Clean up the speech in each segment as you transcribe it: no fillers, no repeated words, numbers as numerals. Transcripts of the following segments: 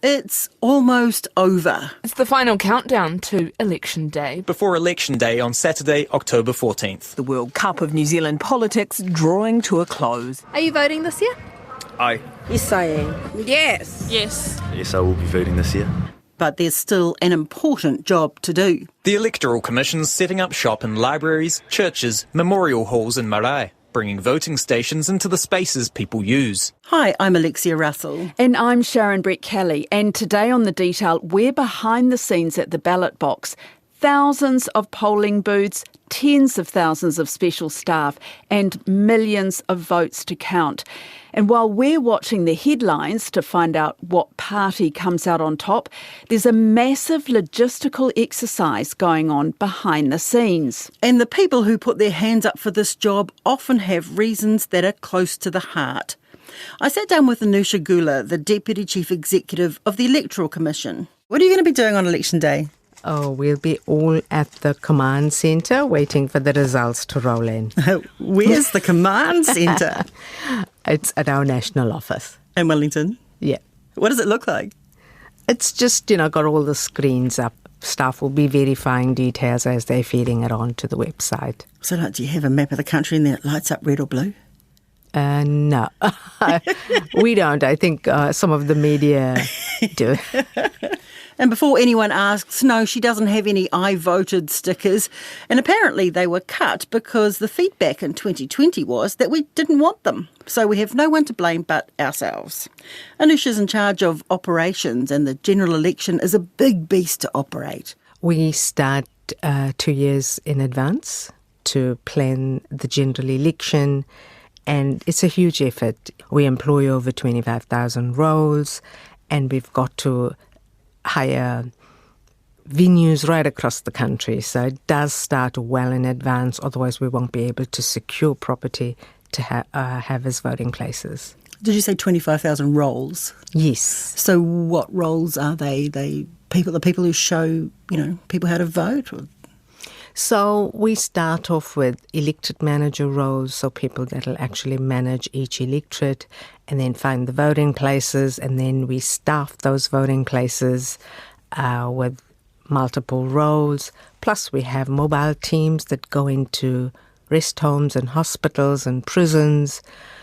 It's almost over. It's the final countdown to Election Day. Before Election Day on Saturday, October 14th. The World Cup of New Zealand politics drawing to a close. Are you voting this year? Aye. Yes, I am. Yes. Yes. Yes, I will be voting this year. But there's still an important job to do. The Electoral Commission's setting up shop in libraries, churches, memorial halls and marae, bringing voting stations into the spaces people use. Hi, I'm Alexia Russell. And I'm Sharon Brett Kelly. And today on The Detail, we're behind the scenes at the ballot box. Thousands of polling booths, tens of thousands of special staff, and millions of votes to count. And while we're watching the headlines to find out what party comes out on top, there's a massive logistical exercise going on behind the scenes. And the people who put their hands up for this job often have reasons that are close to the heart. I sat down with Anusha Gula, the Deputy Chief Executive of the Electoral Commission. What are you going to be doing on Election Day? Oh, we'll be all at the command centre waiting for the results to roll in. Where's the command centre? It's at our national office. In Wellington? Yeah. What does it look like? It's just, got all the screens up. Staff will be verifying details as they're feeding it onto the website. So, do you have a map of the country and then it lights up red or blue? No, we don't. I think some of the media do. And before anyone asks, no, she doesn't have any I voted stickers. And apparently they were cut because the feedback in 2020 was that we didn't want them. So we have no one to blame but ourselves. Anusha's in charge of operations and the general election is a big beast to operate. We start 2 years in advance to plan the general election. And it's a huge effort. We employ over 25,000 roles and we've got to hire venues right across the country. So it does start well in advance, otherwise we won't be able to secure property to have as voting places. Did you say 25,000 roles? Yes. So what roles are they? The people who show, people how to vote? Or? So we start off with elected manager roles, so people that will actually manage each electorate and then find the voting places, and then we staff those voting places with multiple roles. Plus we have mobile teams that go into rest homes and hospitals and prisons.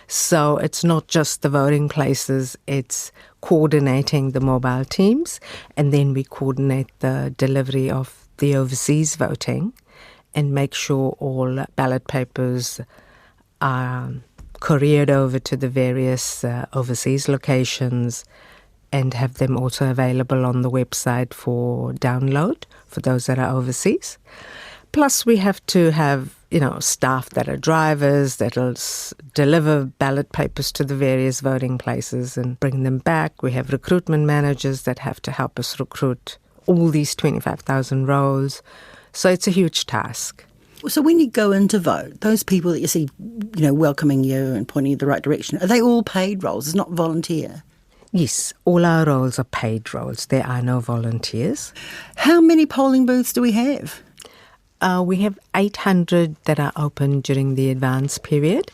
So it's not just the voting places, it's coordinating the mobile teams, and then we coordinate the delivery of the overseas voting and make sure all ballot papers are couriered over to the various overseas locations and have them also available on the website for download for those that are overseas. Plus we have to have, staff that are drivers that will deliver ballot papers to the various voting places and bring them back. We have recruitment managers that have to help us recruit all these 25,000 roles. So it's a huge task. So when you go in to vote, those people that you see, welcoming you and pointing you in the right direction, are they all paid roles? It's not volunteer? Yes, all our roles are paid roles. There are no volunteers. How many polling booths do we have? We have 800 that are open during the advance period,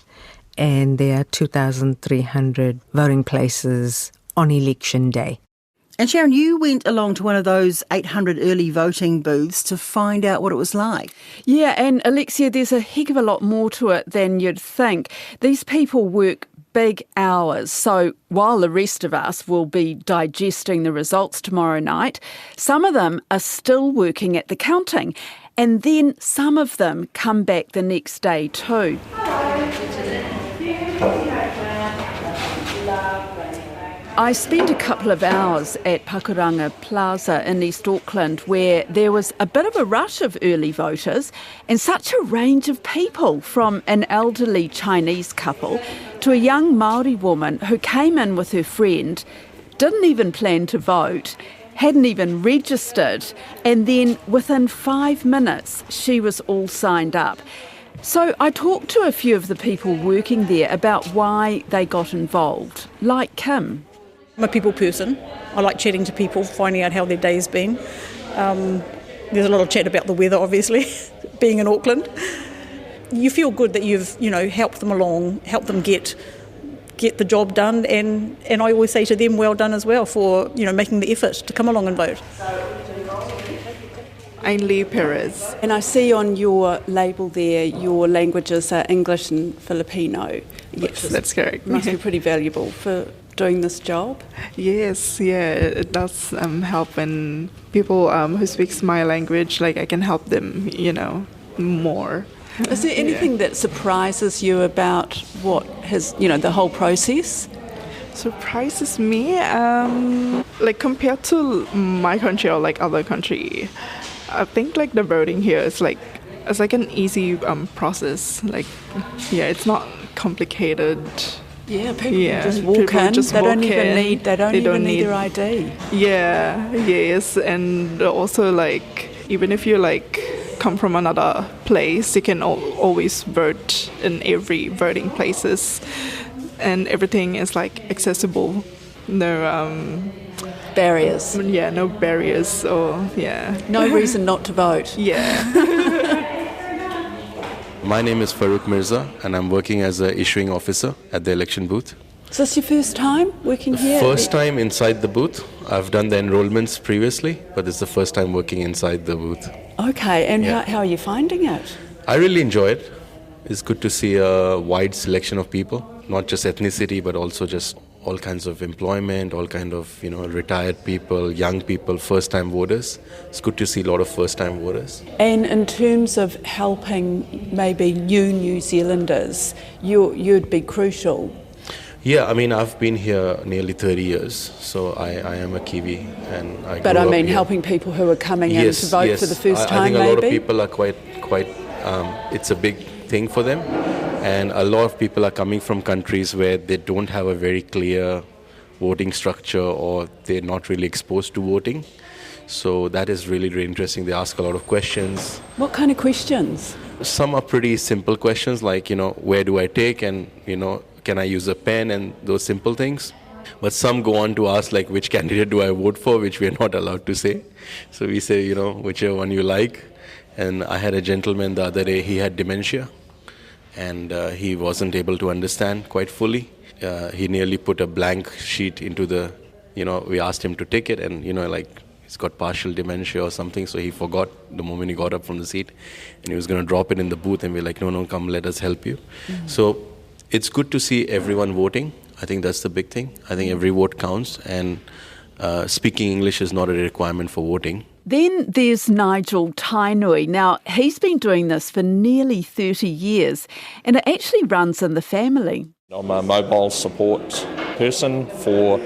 and there are 2,300 voting places on election day. And Sharon, you went along to one of those 800 early voting booths to find out what it was like. Yeah, and Alexia, there's a heck of a lot more to it than you'd think. These people work big hours, so while the rest of us will be digesting the results tomorrow night, some of them are still working at the counting, and then some of them come back the next day too. I spent a couple of hours at Pakuranga Plaza in East Auckland where there was a bit of a rush of early voters and such a range of people, from an elderly Chinese couple to a young Māori woman who came in with her friend, didn't even plan to vote, hadn't even registered, and then within 5 minutes she was all signed up. So I talked to a few of the people working there about why they got involved, like Kim. I'm a people person. I like chatting to people, finding out how their day's been. There's a lot of chat about the weather, obviously, being in Auckland. You feel good that you've, helped them along, helped them get get the job done, and I always say to them, well done as well for, making the effort to come along and vote. Ainley Perez. And I see on your label there your languages are English and Filipino. Yes, that's correct. Must be pretty valuable for doing this job. Yes, yeah, it does help, and people who speaks my language, like I can help them, more. Is there anything that surprises you about what has, the whole process? Surprises me, like compared to my country or like other country, I think like the voting here is like it's like an easy process. Like, yeah, it's not complicated. Yeah, people just walk in. They don't even need their ID. Yeah, yes, and also like even if you like come from another place, you can always vote in every voting places, and everything is like accessible. No barriers. Yeah, no barriers no reason not to vote. Yeah. My name is Farouk Mirza, and I'm working as an issuing officer at the election booth. Is this your first time working here? First time inside the booth. I've done the enrollments previously, but it's the first time working inside the booth. Okay, and how are you finding it? I really enjoy it. It's good to see a wide selection of people, not just ethnicity, but also just all kinds of employment, all kind of, retired people, young people, first-time voters. It's good to see a lot of first-time voters. And in terms of helping maybe New Zealanders, you'd be crucial. Yeah, I mean, I've been here nearly 30 years, so I am a Kiwi, and I But grew I up mean, here. helping people who are coming in to vote for the first time, I think a maybe? lot of people are quite. It's a big thing for them, and a lot of people are coming from countries where they don't have a very clear voting structure, or they're not really exposed to voting. So that is really, really interesting. They ask a lot of questions. What kind of questions? Some are pretty simple questions, like, where do I take, and, can I use a pen, and those simple things. But some go on to ask, like, which candidate do I vote for, which we are not allowed to say. So we say, whichever one you like. And I had a gentleman the other day, he had dementia, and he wasn't able to understand quite fully. He nearly put a blank sheet into we asked him to take it, and, he's got partial dementia or something, so he forgot the moment he got up from the seat, and he was going to drop it in the booth, and we're like, no, come, let us help you. Mm-hmm. So it's good to see everyone voting. I think that's the big thing. I think every vote counts, and speaking English is not a requirement for voting. Then there's Nigel Tainui. Now, he's been doing this for nearly 30 years, and it actually runs in the family. I'm a mobile support person for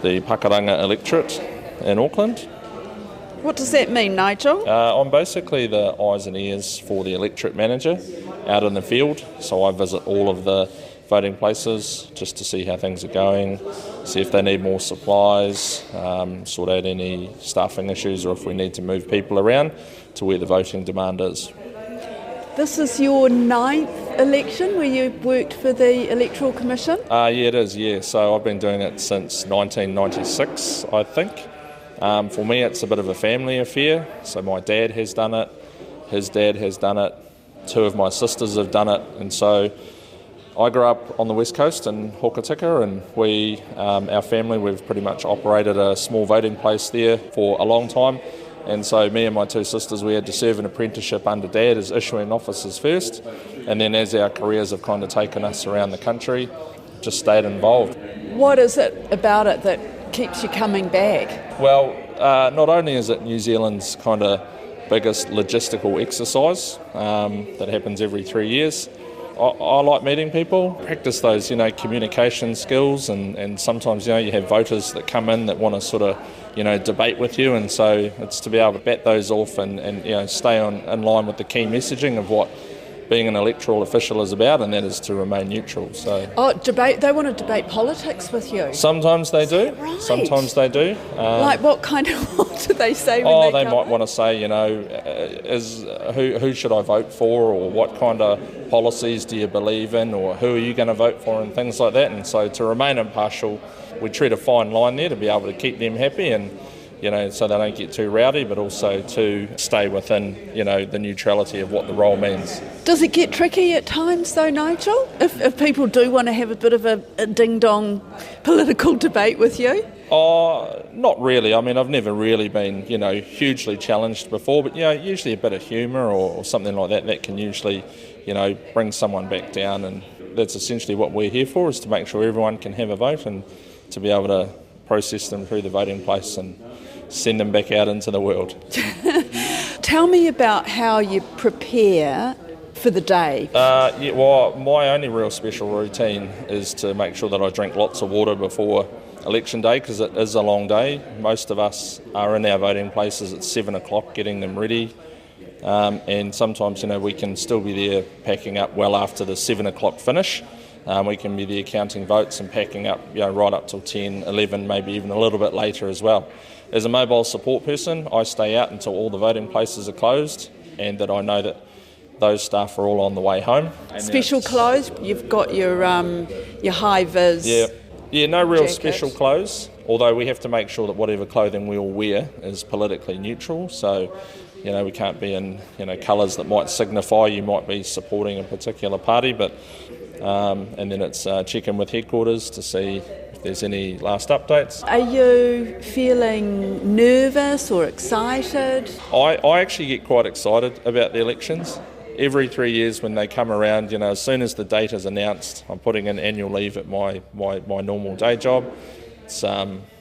the Pakuranga electorate in Auckland. What does that mean, Nigel? I'm basically the eyes and ears for the electorate manager out in the field. So I visit all of the voting places just to see how things are going, see if they need more supplies, sort out any staffing issues, or if we need to move people around to where the voting demand is. This is your 9th election where you worked for the Electoral Commission? Yeah, it is, yeah. So I've been doing it since 1996, I think. For me, it's a bit of a family affair. So my dad has done it, his dad has done it, 2 of my sisters have done it, and so I grew up on the west coast in Hokitika, and we, our family, we've pretty much operated a small voting place there for a long time. And so me and my 2 sisters, we had to serve an apprenticeship under Dad as issuing officers first, and then as our careers have kind of taken us around the country, just stayed involved. What is it about it that keeps you coming back? Well, not only is it New Zealand's kind of biggest logistical exercise that happens every 3 years, I like meeting people, practice those, communication skills, and sometimes, you have voters that come in that want to sort of, debate with you, and so it's to be able to bat those off and stay in line with the key messaging of what being an electoral official is about, and that is to remain neutral. So debate. They want to debate politics with you. Sometimes they do. Right? Sometimes they do. Like what kind of? What do they say? When they might want to say, who should I vote for, or what kind of policies do you believe in, or who are you going to vote for, and things like that. And so to remain impartial, we tread a fine line there to be able to keep them happy and so they don't get too rowdy, but also to stay within, the neutrality of what the role means. Does it get tricky at times though, Nigel? If people do want to have a bit of a ding-dong political debate with you? Not really. I mean, I've never really been, hugely challenged before, but, usually a bit of humour or something like that can usually, bring someone back down, and that's essentially what we're here for, is to make sure everyone can have a vote and to be able to process them through the voting place and send them back out into the world. Tell me about how you prepare for the day. Well, my only real special routine is to make sure that I drink lots of water before election day, because it is a long day. Most of us are in our voting places at 7 o'clock getting them ready, and sometimes we can still be there packing up well after the 7 o'clock finish. We can be there counting votes and packing up right up till 10, 11, maybe even a little bit later as well. As a mobile support person, I stay out until all the voting places are closed, and that I know that those staff are all on the way home. Special clothes? You've got your high-vis Yeah, no real jacket. special clothes, although we have to make sure that whatever clothing we all wear is politically neutral. So, we can't be in, colours that might signify you might be supporting a particular party, but and then it's check in with headquarters to see if there's any last updates. Are you feeling nervous or excited? I actually get quite excited about the elections. Every 3 years when they come around, as soon as the date is announced, I'm putting in annual leave at my normal day job. It's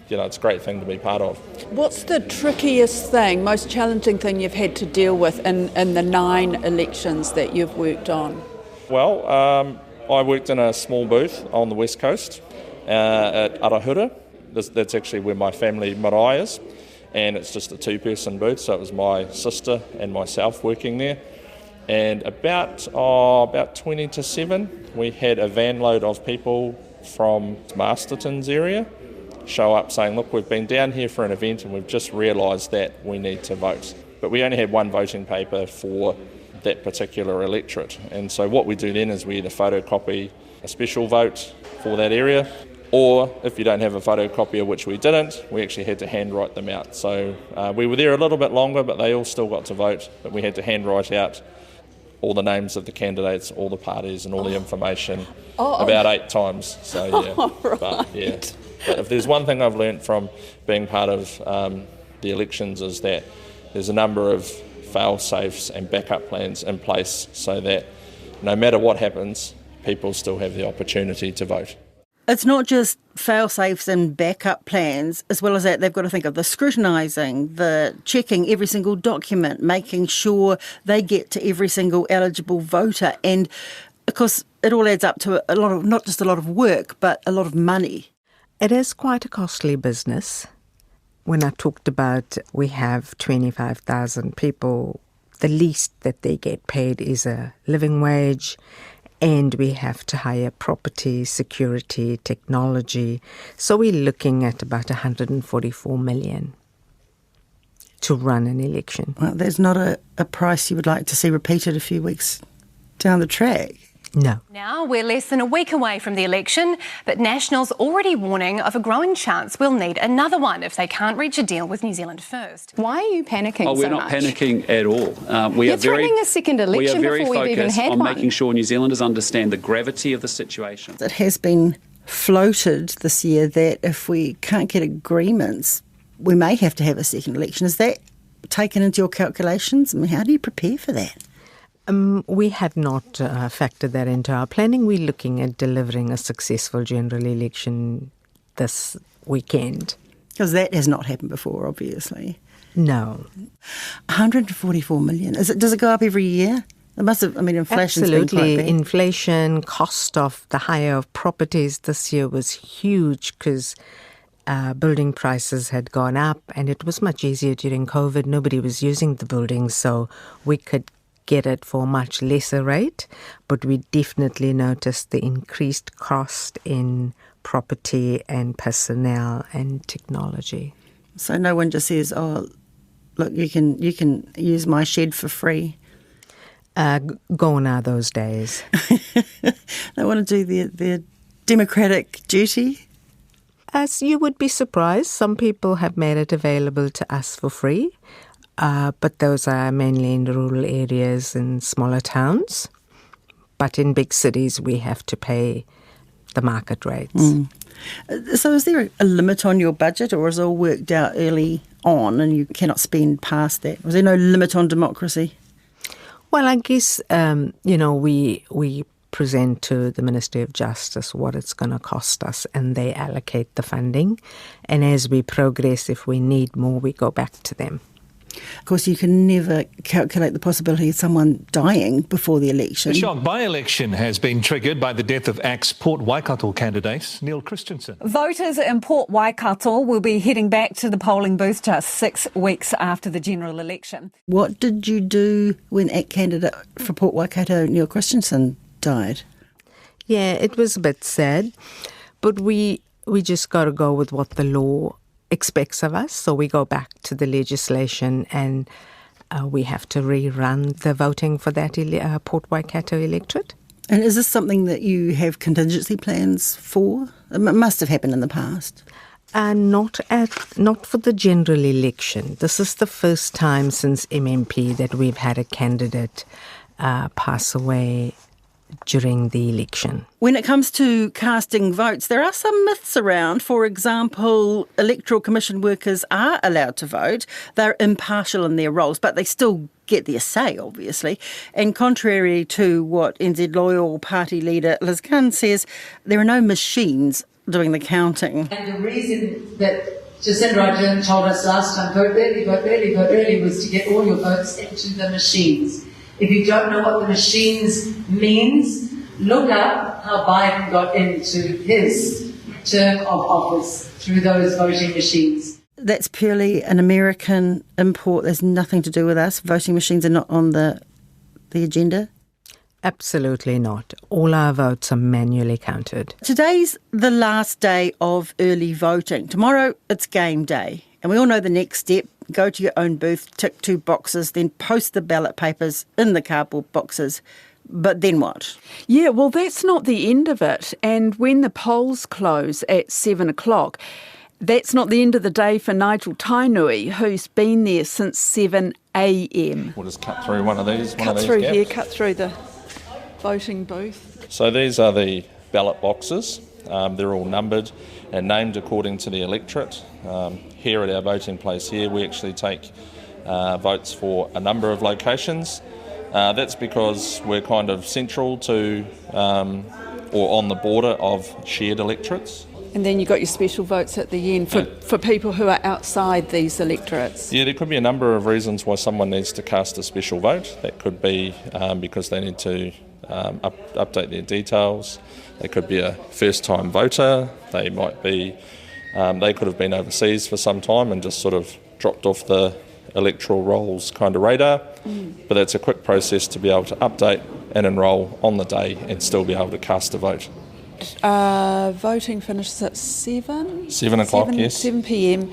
it's a great thing to be part of. What's the trickiest thing, most challenging thing you've had to deal with in the 9 elections that you've worked on? Well, I worked in a small booth on the west coast at Arahura. That's actually where my family marae is, and it's just a 2-person booth, so it was my sister and myself working there. And about 20 to 7, we had a van load of people from Masterton's area show up saying, look, we've been down here for an event and we've just realised that we need to vote. But we only had one voting paper for that particular electorate. And so what we do then is we either photocopy a special vote for that area, or if you don't have a photocopier, which we didn't, we actually had to handwrite them out. So we were there a little bit longer, but they all still got to vote, but we had to handwrite out all the names of the candidates, all the parties and all the information about 8 times. So Right. But if there's one thing I've learnt from being part of the elections is that there's a number of fail-safes and backup plans in place so that no matter what happens, people still have the opportunity to vote. It's not just fail-safes and backup plans. As well as that, they've got to think of the scrutinising, the checking every single document, making sure they get to every single eligible voter. And, of course, it all adds up to a lot of, not just a lot of work, but a lot of money. It is quite a costly business. When I talked about we have 25,000 people, the least that they get paid is a living wage, and we have to hire property, security, technology. So we're looking at about 144 million to run an election. Well, there's not a price you would like to see repeated a few weeks down the track. No. Now we're less than a week away from the election, but National's already warning of a growing chance we'll need another one if they can't reach a deal with New Zealand First. Why are you panicking so much? We're not panicking at all. You're threatening a second election before we've even had one. We are very focused on making sure New Zealanders understand the gravity of the situation. It has been floated this year that if we can't get agreements, we may have to have a second election. Is that taken into your calculations? I mean, how do you prepare for that? We had not factored that into our planning. We're looking at delivering a successful general election this weekend. Because that has not happened before, obviously. No. 144 million. Does it go up every year? It must have, inflation's been quite Absolutely. bad. Inflation, cost of the hire of properties this year was huge because building prices had gone up, and it was much easier during COVID. Nobody was using the buildings, so we could get it for a much lesser rate, but we definitely noticed the increased cost in property and personnel and technology. So no one just says, oh, look, you can use my shed for free. Gone are those days. They want to do their democratic duty. As you would be surprised, some people have made it available to us for free, but those are mainly in rural areas and smaller towns. But in big cities, we have to pay the market rates. So is there a limit on your budget, or is it all worked out early on and you cannot spend past that? Was there no limit on democracy? Well, I guess, we present to the Ministry of Justice what it's going to cost us, and they allocate the funding. And as we progress, if we need more, we go back to them. Of course, you can never calculate the possibility of someone dying before the election. The shock by-election has been triggered by the death of ex-Port Waikato candidate Neil Christensen. Voters in Port Waikato will be heading back to the polling booth just 6 weeks after the general election. What did you do when candidate for Port Waikato Neil Christensen died? Yeah, it was a bit sad, but we just got to go with what the law expects of us. So we go back to the legislation and we have to rerun the voting for that Port Waikato electorate. And is this something that you have contingency plans for? It must have happened in the past. Not for the general election. This is the first time since MMP that we've had a candidate pass away during the election. When it comes to casting votes, there are some myths around. For example, Electoral Commission workers are allowed to vote. They're impartial in their roles, but they still get their say, obviously. And contrary to what NZ Loyal Party leader Liz Gunn says, there are no machines doing the counting. And the reason that Jacinda Ardern told us last time, vote early, vote early, vote early, was to get all your votes into the machines. If you don't know what the machines means, look up how Biden got into his term of office through those voting machines. That's purely an American import. There's nothing to do with us. Voting machines are not on the agenda. Absolutely not. All our votes are manually counted. Today's the last day of early voting. Tomorrow, it's game day. And we all know the next step. Go to your own booth, tick 2 boxes, then post the ballot papers in the cardboard boxes. But then what? Yeah, well, that's not the end of it. And when the polls close at 7 o'clock, that's not the end of the day for Nigel Tainui, who's been there since 7 a.m. We'll just cut through one of these. Cut through the voting booth. So these are the ballot boxes. They're all numbered and named according to the electorate. Here at our voting place here, we actually take votes for a number of locations. That's because we're kind of central to or on the border of shared electorates. And then you've got your special votes at the end for people who are outside these electorates. Yeah, there could be a number of reasons why someone needs to cast a special vote. That could be because they need to update their details. They could be a first-time voter. They might be, they could have been overseas for some time and just sort of dropped off the electoral rolls kind of radar. But it's a quick process to be able to update and enrol on the day and still be able to cast a vote. Voting finishes at 7? 7 o'clock, yes. 7 p.m.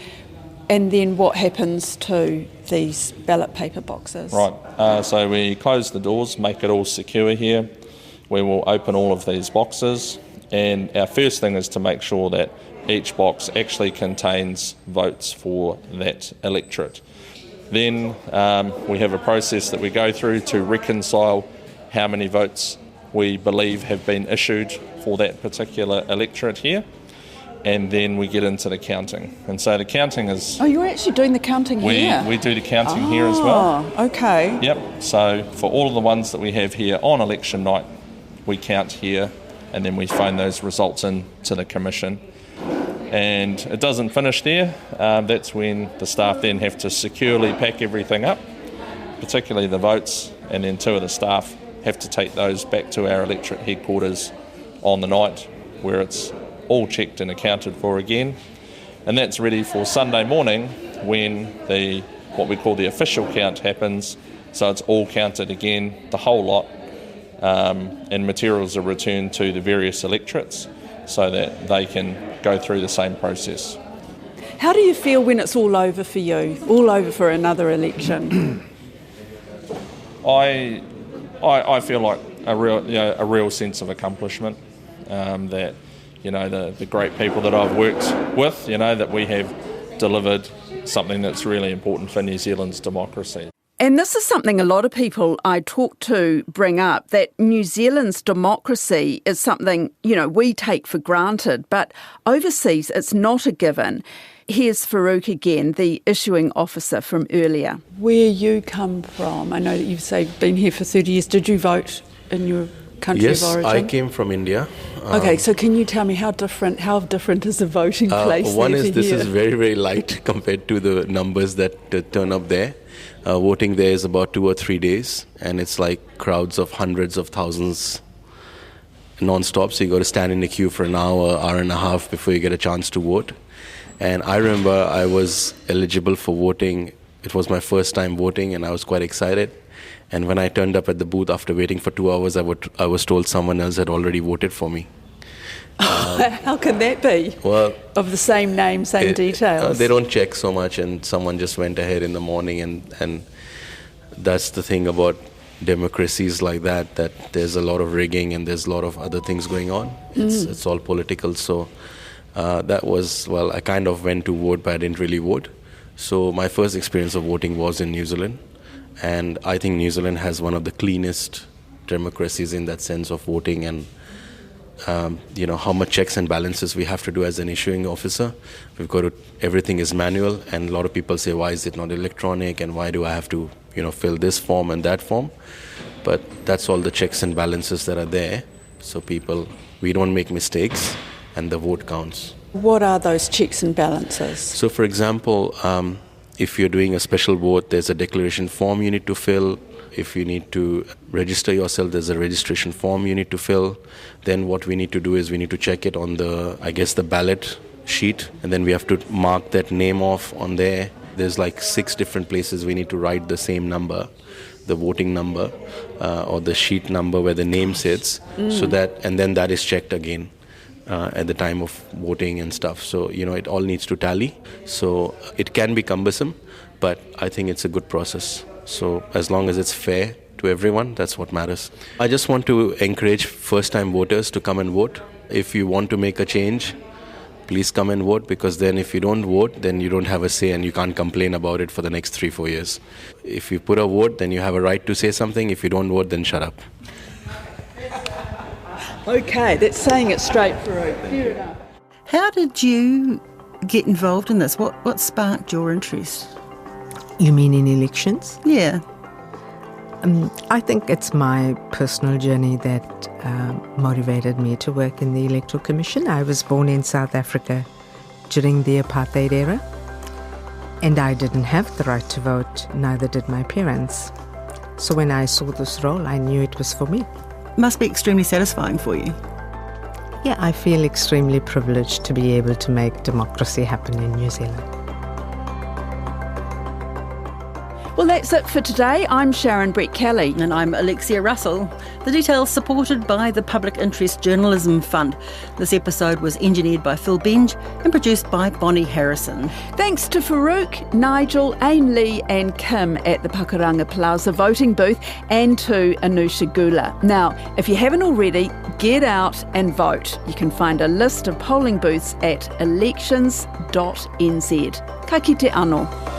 And then what happens to these ballot paper boxes? Right, so we close the doors, make it all secure here. We will open all of these boxes, and our first thing is to make sure that each box actually contains votes for that electorate. Then we have a process that we go through to reconcile how many votes we believe have been issued for that particular electorate here, and then we get into the counting. And so the counting is... Oh, you're actually doing the counting here? We do the counting here as well. Oh, okay. Yep, so for all of the ones that we have here on election night, we count here, and then we phone those results in to the Commission. And it doesn't finish there. That's when the staff then have to securely pack everything up, particularly the votes, and then 2 of the staff have to take those back to our electorate headquarters on the night, where it's all checked and accounted for again. And that's ready for Sunday morning when what we call the official count happens. So it's all counted again, the whole lot, and materials are returned to the various electorates so that they can go through the same process. How do you feel when it's all over for you, all over for another election? I feel like a real sense of accomplishment, that the great people that I've worked with, that we have delivered something that's really important for New Zealand's democracy. And this is something a lot of people I talk to bring up, that New Zealand's democracy is something, we take for granted, but overseas it's not a given. Here's Farouk again, the issuing officer from earlier. Where you come from, I know that you've been here for 30 years. Did you vote in your country of origin? Yes, I came from India. Okay, so can you tell me how different is the voting place? One is this is very, very light compared to the numbers that turn up there. Voting there is about 2 or 3 days, and it's like crowds of hundreds of thousands non-stop. So you got to stand in the queue for an hour and a half before you get a chance to vote. And I remember I was eligible for voting. It was my first time voting, and I was quite excited. And when I turned up at the booth after waiting for 2 hours, I was told someone else had already voted for me. How can that be? Well, of the same name, same details. They don't check so much, and someone just went ahead in the morning, and that's the thing about democracies like that there's a lot of rigging and there's a lot of other things going on. It's all political. So that was, I kind of went to vote, but I didn't really vote. So my first experience of voting was in New Zealand, and I think New Zealand has one of the cleanest democracies in that sense of voting, and how much checks and balances we have to do as an issuing officer. Everything is manual, and a lot of people say, why is it not electronic, and why do I have to fill this form and that form? But that's all the checks and balances that are there, so we don't make mistakes, and the vote counts. What are those checks and balances? So for example, if you're doing a special vote, there's a declaration form you need to fill. If you need to register yourself, there's a registration form you need to fill. Then what we need to do is we need to check it on the ballot sheet, and then we have to mark that name off on there. There's like 6 different places we need to write the same number, the voting number, or the sheet number where the name sits, and then that is checked again at the time of voting and stuff. So, it all needs to tally. So it can be cumbersome, but I think it's a good process. So as long as it's fair to everyone, that's what matters. I just want to encourage first-time voters to come and vote. If you want to make a change, please come and vote, because then if you don't vote, then you don't have a say and you can't complain about it for the next 3-4 years. If you put a vote, then you have a right to say something. If you don't vote, then shut up. Okay, that's saying it straight, Farouk. Fair enough. How did you get involved in this? What sparked your interest? You mean in elections? Yeah. I think it's my personal journey that motivated me to work in the Electoral Commission. I was born in South Africa during the apartheid era, and I didn't have the right to vote, neither did my parents. So when I saw this role, I knew it was for me. Must be extremely satisfying for you. Yeah, I feel extremely privileged to be able to make democracy happen in New Zealand. Well, that's it for today. I'm Sharon Brett-Kelly. And I'm Alexia Russell. The details supported by the Public Interest Journalism Fund. This episode was engineered by Phil Benge and produced by Bonnie Harrison. Thanks to Farouk, Nigel, Ain Lee and Kim at the Pakuranga Plaza voting booth, and to Anusha Gula. Now, if you haven't already, get out and vote. You can find a list of polling booths at elections.nz. Ka kite anō.